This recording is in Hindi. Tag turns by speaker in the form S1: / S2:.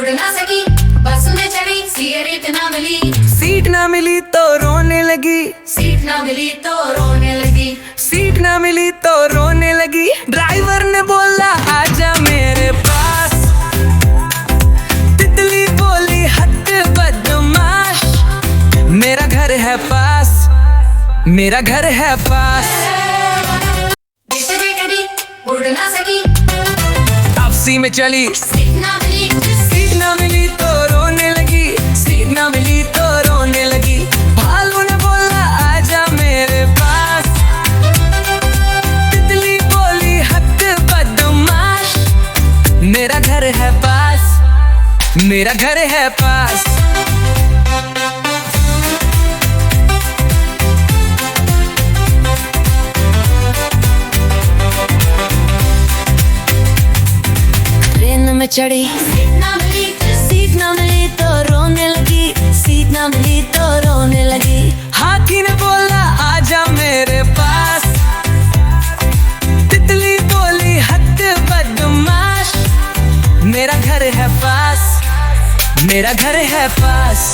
S1: उड़ ना सकी, बस में चढ़ी सीट ना मिली।
S2: सीट ना मिली तो रोने लगी,
S1: सीट ना मिली तो रोने लगी,
S2: सीट ना मिली तो रोने लगी। ड्राइवर ने बोला आजा मेरे पास, तितली बोली हद बदमाश, मेरा घर है पास, मेरा घर है पास।
S1: उड़ ना सकी,
S2: तापसी में चली,
S1: सीट ना मिली,
S2: सीट ना मिली तो रोने लगी, सीट ना मिली तो रोने लगी। भालू ने बोला आजा मेरे पास, तितली बोली हद बदमाश, मेरा घर है पास, मेरा घर है पास। ट्रेन में चढ़ी,
S1: सीट ना मिली,
S2: सीट ना मिली तो रोने लगी, सीट ना मिली तो रोने लगी। हाथी ने बोला आजा मेरे पास, तितली बोली हद बदमाश, मेरा घर है पास, मेरा घर है पास।